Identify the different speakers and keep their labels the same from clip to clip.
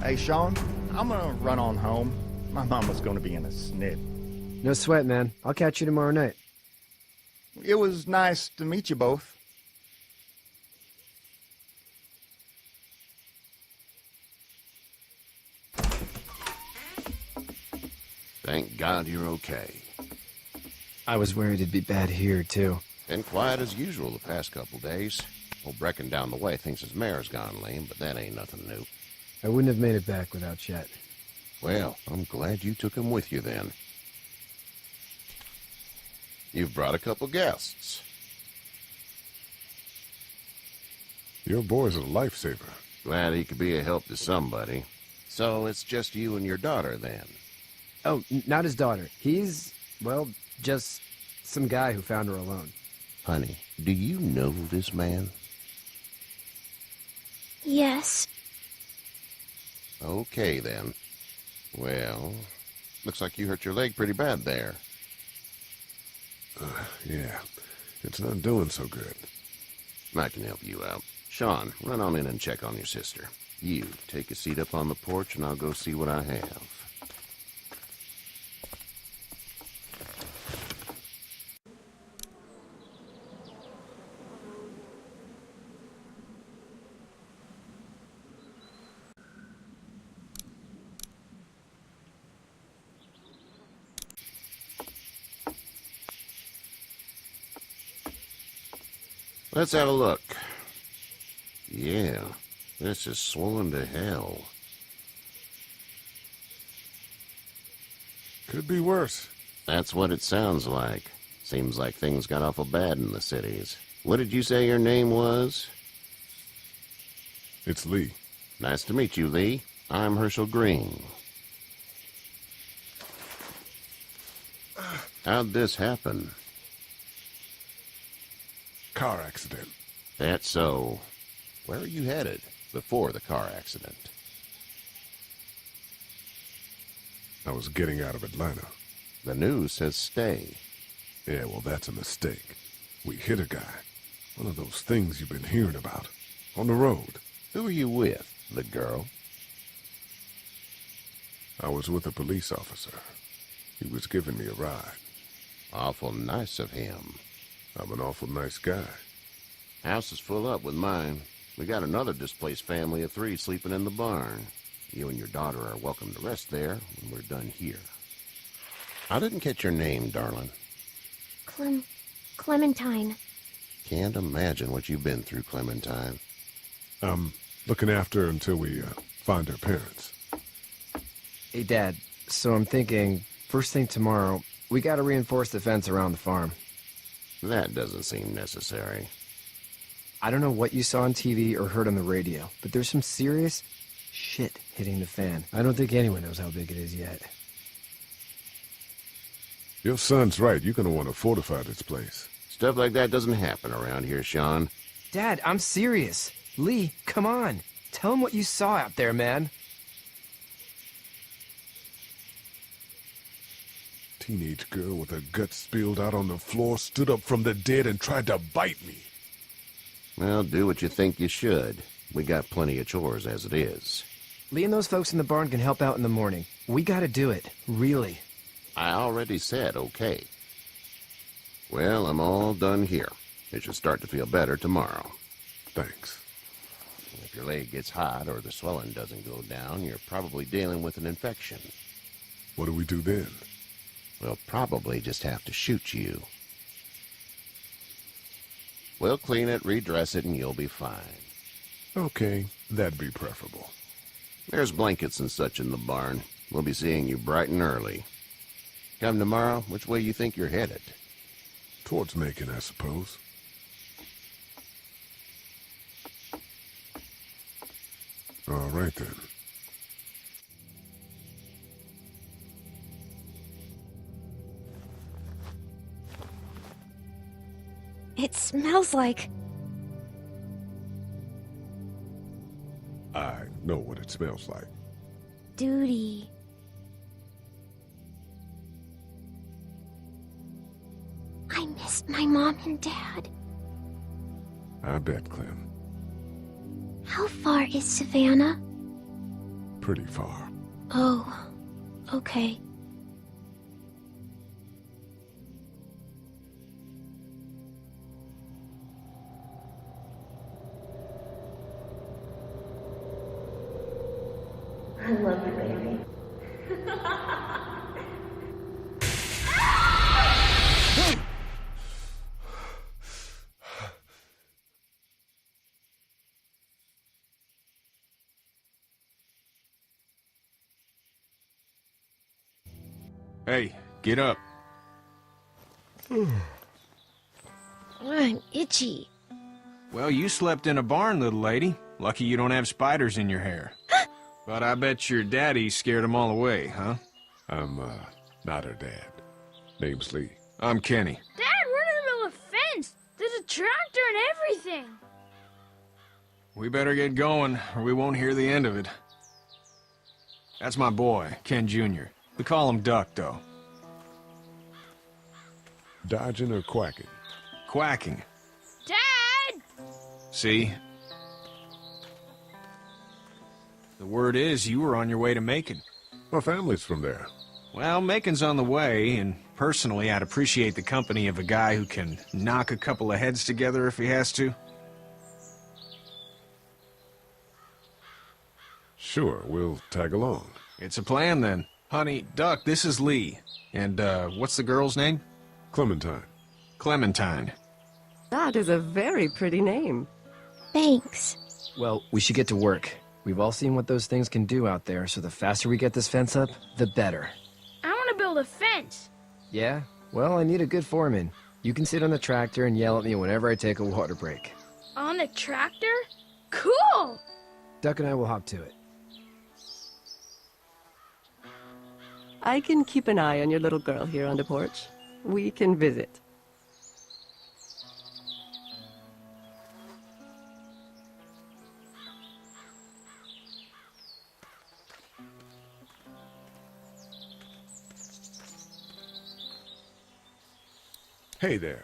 Speaker 1: Hey, Sean, I'm gonna run on home. My mama's gonna be in a snit.
Speaker 2: No sweat, man. I'll catch you tomorrow night.
Speaker 1: It was nice to meet you both.
Speaker 3: Thank God you're okay.
Speaker 2: I was worried it'd be bad here, too.
Speaker 3: Been quiet as usual the past couple days. Old Brecken down the way thinks his mare's gone lame, but that ain't nothing new.
Speaker 2: I wouldn't have made it back without Chet.
Speaker 3: Well, I'm glad you took him with you then. You've brought a couple guests.
Speaker 4: Your boy's a lifesaver.
Speaker 3: Glad he could be a help to somebody. So it's just you and your daughter then?
Speaker 2: Oh, not his daughter. He's, well, just some guy who found her alone.
Speaker 3: Honey, do you know this man?
Speaker 5: Yes.
Speaker 3: Okay, then. Well, looks like you hurt your leg pretty bad there.
Speaker 4: Yeah, it's not doing so good.
Speaker 3: I can help you out. Sean, run on in and check on your sister. You, take a seat up on the porch and I'll go see what I have. Let's have a look. Yeah, this is swollen to hell.
Speaker 4: Could be worse.
Speaker 3: That's what it sounds like. Seems like things got awful bad in the cities. What did you say your name was?
Speaker 4: It's Lee.
Speaker 3: Nice to meet you, Lee. I'm Herschel Green. How'd this happen?
Speaker 4: Car accident.
Speaker 3: That's so. Where are you headed before the car accident?
Speaker 4: I was getting out of Atlanta.
Speaker 3: The news says stay.
Speaker 4: Yeah, well, that's a mistake. We hit a guy. One of those things you've been hearing about. On the road.
Speaker 3: Who are you with? The girl?
Speaker 4: I was with a police officer. He was giving me a ride.
Speaker 3: Awful nice of him.
Speaker 4: I'm an awful nice guy.
Speaker 3: House is full up with mine. We got another displaced family of 3 sleeping in the barn. You and your daughter are welcome to rest there when we're done here. I didn't catch your name, darling.
Speaker 5: Clementine.
Speaker 3: Can't imagine what you've been through, Clementine.
Speaker 4: I'm looking after her until we find her parents.
Speaker 2: Hey, Dad, so I'm thinking, first thing tomorrow, we gotta reinforce the fence around the farm.
Speaker 3: That doesn't seem necessary.
Speaker 2: I don't know what you saw on TV or heard on the radio, but there's some serious shit hitting the fan. I don't think anyone knows how big it is yet.
Speaker 4: Your son's right. You're gonna want to fortify this place.
Speaker 3: Stuff like that doesn't happen around here, Sean.
Speaker 2: Dad, I'm serious. Lee, come on. Tell him what you saw out there, man.
Speaker 4: Teenage girl with her guts spilled out on the floor stood up from the dead and tried to bite me.
Speaker 3: Well, do what you think you should. We got plenty of chores as it is.
Speaker 2: Lee and those folks in the barn can help out in the morning. We gotta do it. Really.
Speaker 3: I already said okay. Well, I'm all done here. It should start to feel better tomorrow.
Speaker 4: Thanks.
Speaker 3: If your leg gets hot or the swelling doesn't go down, you're probably dealing with an infection.
Speaker 4: What do we do then?
Speaker 3: We'll probably just have to shoot you. We'll clean it, redress it, and you'll be fine.
Speaker 4: Okay, that'd be preferable.
Speaker 3: There's blankets and such in the barn. We'll be seeing you bright and early. Come tomorrow, which way you think you're headed?
Speaker 4: Towards Macon, I suppose. All right, then.
Speaker 5: It smells like...
Speaker 4: I know what it smells like.
Speaker 5: duty. I missed my mom and dad.
Speaker 4: I bet, Clem.
Speaker 5: How far is Savannah?
Speaker 4: pretty far.
Speaker 5: Oh, okay.
Speaker 6: I love you, baby.
Speaker 7: Hey, get up.
Speaker 5: I'm itchy.
Speaker 7: Well, you slept in a barn, little lady. Lucky you don't have spiders in your hair. But I bet your daddy scared them all away, huh?
Speaker 4: I'm, not her dad. Name's Lee.
Speaker 7: I'm Kenny.
Speaker 8: Dad, we're in the middle of a fence. There's a tractor and everything.
Speaker 7: We better get going, or we won't hear the end of it. That's my boy, Ken Jr. We call him Duck, though.
Speaker 4: Dodging or quacking?
Speaker 7: Quacking.
Speaker 8: Dad!
Speaker 7: See? The word is you were on your way to Macon.
Speaker 4: My family's from there.
Speaker 7: Well, Macon's on the way, and personally, I'd appreciate the company of a guy who can knock a couple of heads together if he has to.
Speaker 4: Sure, we'll tag along.
Speaker 7: It's a plan, then. Honey, Duck, this is Lee. And, what's the girl's name?
Speaker 4: Clementine.
Speaker 7: Clementine.
Speaker 6: That is a very pretty name.
Speaker 5: Thanks.
Speaker 2: Well, we should get to work. We've all seen what those things can do out there, so the faster we get this fence up, the better.
Speaker 8: I want to build a fence.
Speaker 2: Yeah? Well, I need a good foreman. You can sit on the tractor and yell at me whenever I take a water break.
Speaker 8: On the tractor? Cool!
Speaker 2: Duck and I will hop to it.
Speaker 6: I can keep an eye on your little girl here on the porch. We can visit.
Speaker 4: Hey there,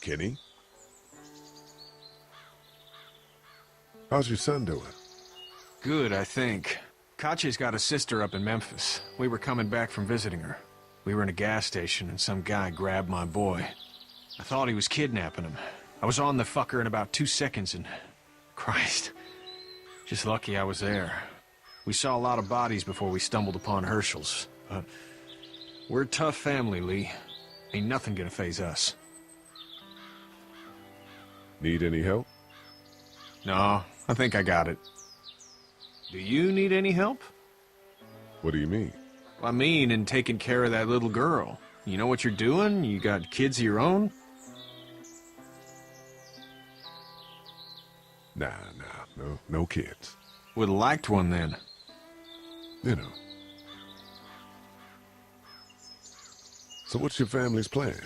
Speaker 4: Kenny. How's your son doing?
Speaker 7: Good, I think. Katya's got a sister up in Memphis. We were coming back from visiting her. We were in a gas station and some guy grabbed my boy. I thought he was kidnapping him. I was on the fucker in about 2 seconds and... Christ. Just lucky I was there. We saw a lot of bodies before we stumbled upon Herschel's. But we're a tough family, Lee. Ain't nothing gonna faze us.
Speaker 4: Need any help?
Speaker 7: No, I think I got it. Do you need any help?
Speaker 4: What do you mean?
Speaker 7: I mean, in taking care of that little girl. You know what you're doing? You got kids of your own?
Speaker 4: Nah, no kids.
Speaker 7: Would've liked one then.
Speaker 4: You know. So what's your family's plan?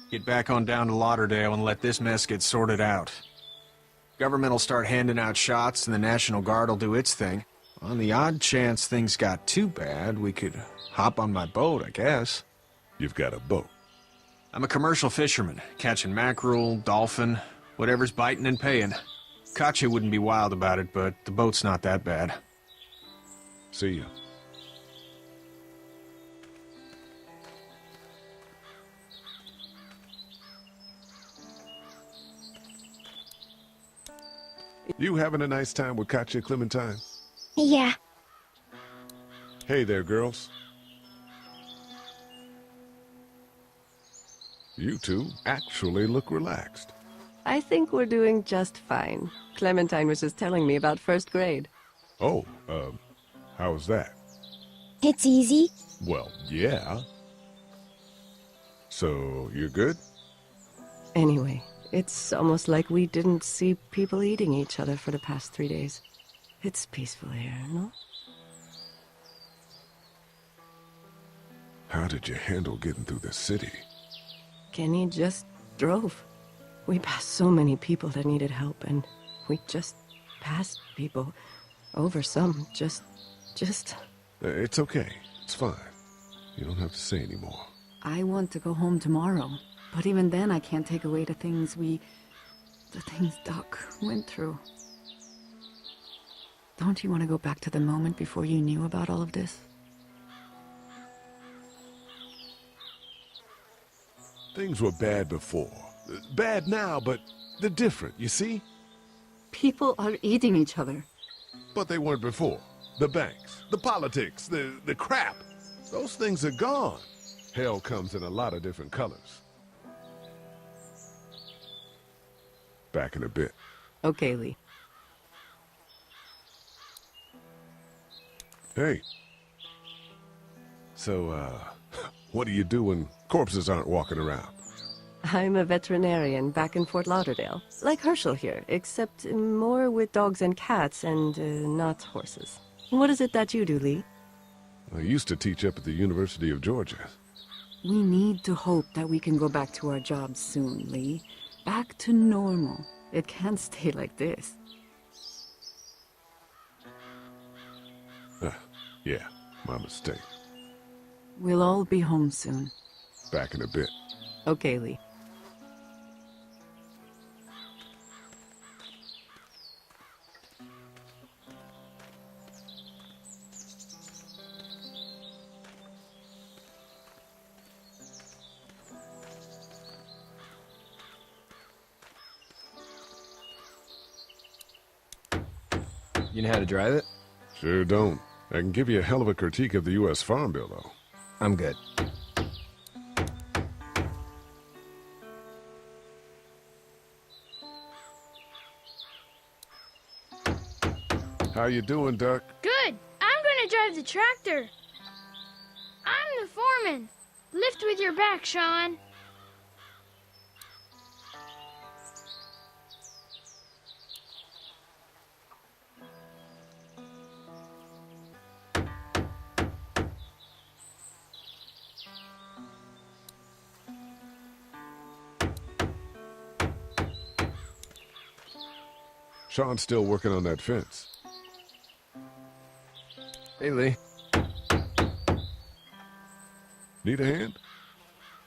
Speaker 7: Get back on down to Lauderdale and let this mess get sorted out. Government will start handing out shots and the National Guard will do its thing. On the odd chance things got too bad, we could hop on my boat, I guess.
Speaker 4: You've got a boat.
Speaker 7: I'm a commercial fisherman, catching mackerel, dolphin, whatever's biting and paying. Katya wouldn't be wild about it, but the boat's not that bad.
Speaker 4: See ya. You having a nice time with Katya, Clementine?
Speaker 5: Yeah.
Speaker 4: Hey there, girls. You two actually look relaxed.
Speaker 6: I think we're doing just fine. Clementine was just telling me about first grade.
Speaker 4: Oh, how was that?
Speaker 5: It's easy.
Speaker 4: Well, yeah. So, you're good?
Speaker 6: Anyway, it's almost like we didn't see people eating each other for the past 3 days. It's peaceful here, no?
Speaker 4: How did you handle getting through the city?
Speaker 6: Kenny just drove. We passed so many people that needed help, and we just passed people. Over some, just...
Speaker 4: It's okay. It's fine. You don't have to say anymore.
Speaker 9: I want to go home tomorrow, but even then I can't take away the things Duck went through. Don't you want to go back to the moment before you knew about all of this?
Speaker 4: Things were bad before. Bad now, but they're different, you see?
Speaker 9: People are eating each other.
Speaker 4: But they weren't before. The banks, the politics, the crap. Those things are gone. Hell comes in a lot of different colors. Back in a bit.
Speaker 6: Okay, Lee.
Speaker 4: Hey. So, what do you do when corpses aren't walking around?
Speaker 6: I'm a veterinarian back in Fort Lauderdale. Like Herschel here, except more with dogs and cats and not horses. What is it that you do, Lee?
Speaker 4: I used to teach up at the University of Georgia.
Speaker 9: We need to hope that we can go back to our jobs soon, Lee. Back to normal. It can't stay like this.
Speaker 4: Yeah, my mistake.
Speaker 9: We'll all be home soon.
Speaker 4: Back in a bit.
Speaker 6: Okay, Lee.
Speaker 2: You know how to drive it?
Speaker 4: Sure don't. I can give you a hell of a critique of the U.S. Farm Bill, though.
Speaker 2: I'm good.
Speaker 4: How you doing, Duck?
Speaker 8: Good. I'm gonna drive the tractor. I'm the foreman. Lift with your back, Sean.
Speaker 4: Sean's still working on that fence.
Speaker 2: Hey, Lee.
Speaker 4: Need a hand?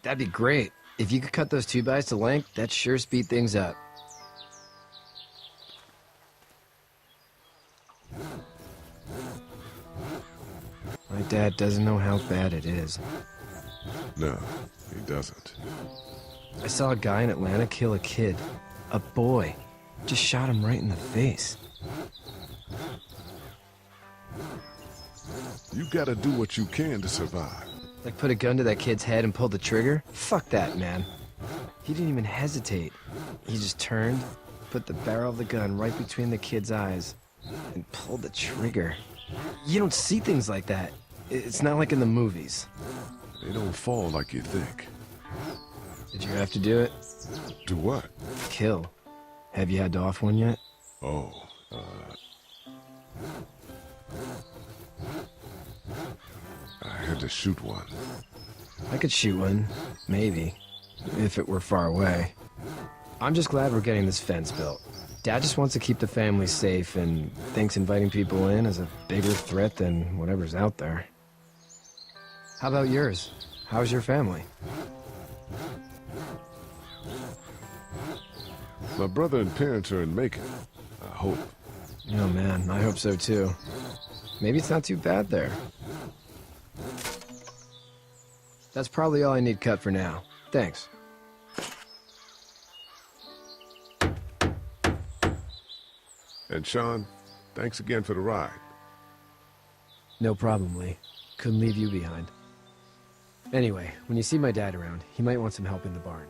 Speaker 2: That'd be great. If you could cut those 2x to length, that'd sure speed things up. My dad doesn't know how bad it is.
Speaker 4: No, he doesn't.
Speaker 2: I saw a guy in Atlanta kill a kid. A boy. Just shot him right in the face.
Speaker 4: You gotta do what you can to survive.
Speaker 2: Like put a gun to that kid's head and pull the trigger? Fuck that, man. He didn't even hesitate. He just turned, put the barrel of the gun right between the kid's eyes, and pulled the trigger. You don't see things like that. It's not like in the movies.
Speaker 4: They don't fall like you think.
Speaker 2: Did you have to do it?
Speaker 4: Do what?
Speaker 2: Kill. Have you had to off one yet?
Speaker 4: Oh, I had to shoot one.
Speaker 2: I could shoot one, maybe, if it were far away. I'm just glad we're getting this fence built. Dad just wants to keep the family safe and thinks inviting people in is a bigger threat than whatever's out there. How about yours? How's your family?
Speaker 4: My brother and parents are in Macon. I hope.
Speaker 2: Oh man, I hope so too. Maybe it's not too bad there. That's probably all I need cut for now. Thanks.
Speaker 4: And Sean, thanks again for the ride.
Speaker 2: No problem, Lee. Couldn't leave you behind. Anyway, when you see my dad around, he might want some help in the barn.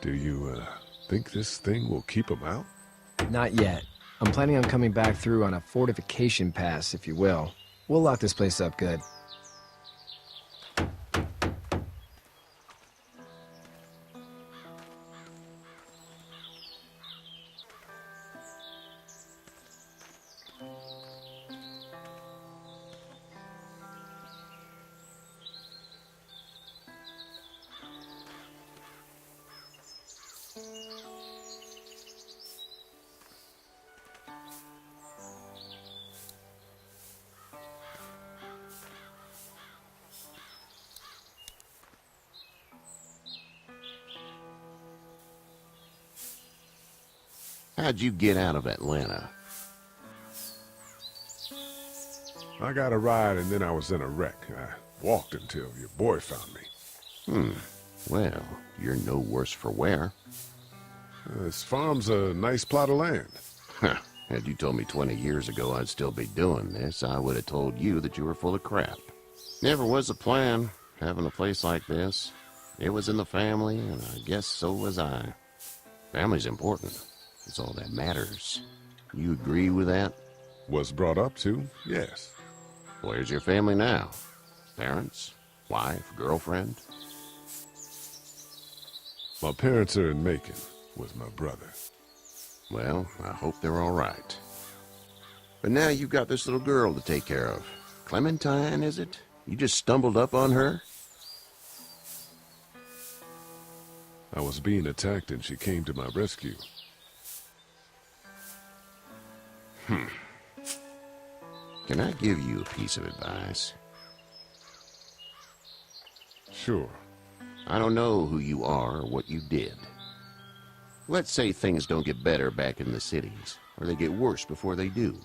Speaker 4: Do you, think this thing will keep him out?
Speaker 2: Not yet. I'm planning on coming back through on a fortification pass, if you will. We'll lock this place up good.
Speaker 3: How'd you get out of Atlanta?
Speaker 4: I got a ride and then I was in a wreck. I walked until your boy found me.
Speaker 3: Well, you're no worse for wear.
Speaker 4: This farm's a nice plot of land.
Speaker 3: Had you told me 20 years ago I'd still be doing this, I would have told you that you were full of crap. Never was a plan, having a place like this. It was in the family, and I guess so was I. Family's important. It's all that matters. You agree with that?
Speaker 4: Was brought up to, yes.
Speaker 3: Where's your family now? Parents? Wife? Girlfriend?
Speaker 4: My parents are in Macon with my brother.
Speaker 3: Well, I hope they're all right. But now you've got this little girl to take care of. Clementine, is it? You just stumbled up on her?
Speaker 4: I was being attacked and she came to my rescue.
Speaker 3: Can I give you a piece of advice?
Speaker 4: Sure.
Speaker 3: I don't know who you are or what you did. Let's say things don't get better back in the cities, or they get worse before they do.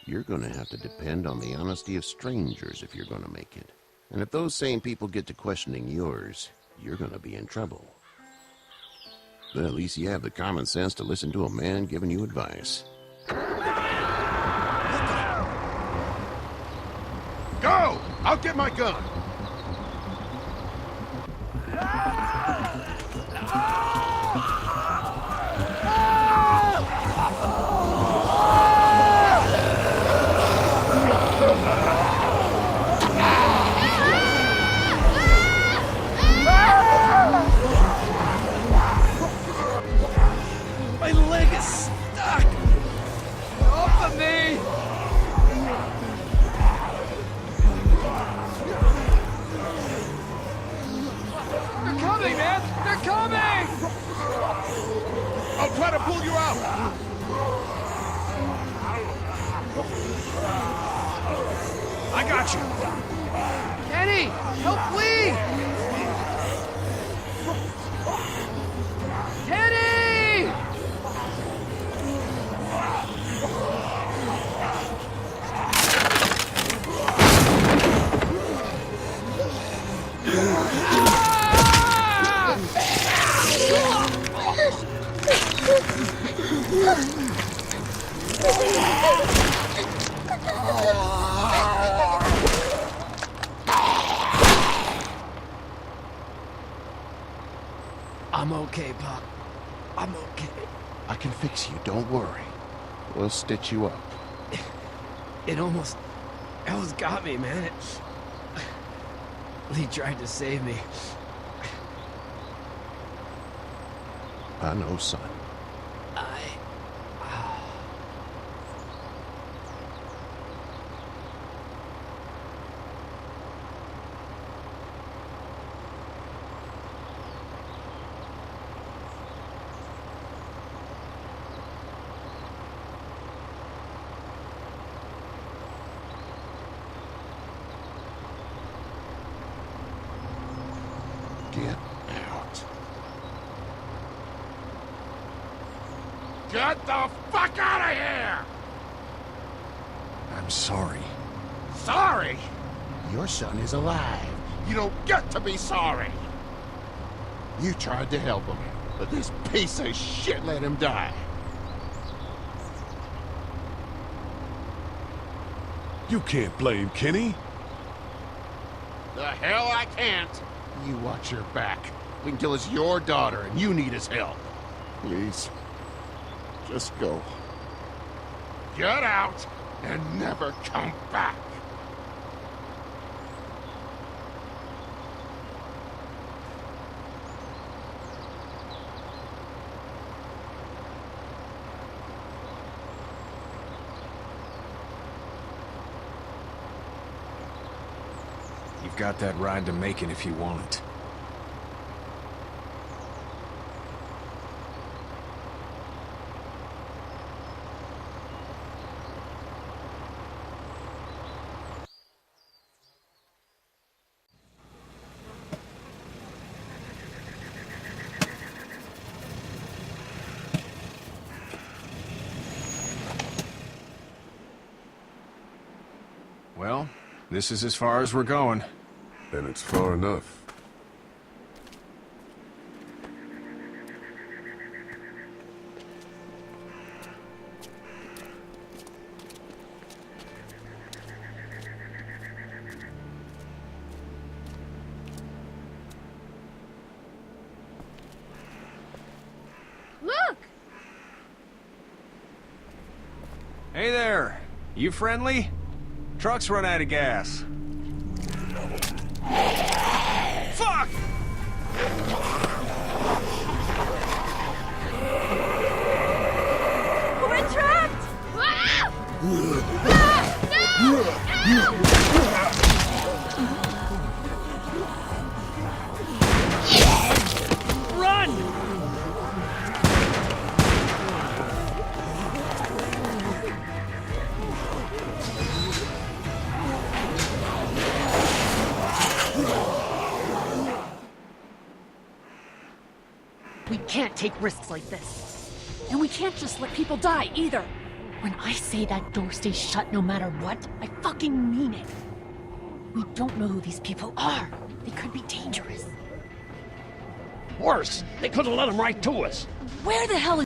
Speaker 3: You're gonna have to depend on the honesty of strangers if you're gonna make it. And if those same people get to questioning yours, you're gonna be in trouble. But at least you have the common sense to listen to a man giving you advice.
Speaker 4: Go! I'll get my gun!
Speaker 2: My leg is stuck! Off of me! They're coming, man! They're coming!
Speaker 4: I'll try to pull you out!
Speaker 7: I got you.
Speaker 2: Kenny! Help Lee! Kenny! I'm okay, Pop. I'm okay.
Speaker 3: I can fix you, don't worry. We'll stitch you up.
Speaker 2: It almost got me, man. Lee tried to save me.
Speaker 3: I know, son. Get out.
Speaker 4: Get the fuck out of here!
Speaker 7: I'm sorry.
Speaker 4: Sorry?
Speaker 3: Your son is alive.
Speaker 4: You don't get to be sorry!
Speaker 3: You tried to help him, but this piece of shit let him die.
Speaker 4: You can't blame Kenny.
Speaker 3: The hell I can't. You watch your back. We can kill us your daughter, and you need his help. Please, just go.
Speaker 4: Get out!
Speaker 3: And never come back.
Speaker 7: You've got that ride to Macon if you want it. This is as far as we're going.
Speaker 4: Then it's far enough.
Speaker 8: Look!
Speaker 7: Hey there. You friendly? Truck's run out of gas. Fuck!
Speaker 8: We're trapped! Ah! No!
Speaker 10: We can't take risks like this. And we can't just let people die, either. When I say that door stays shut no matter what, I fucking mean it. We don't know who these people are. They could be dangerous.
Speaker 11: Worse, they could have let them right to us.
Speaker 10: Where the hell is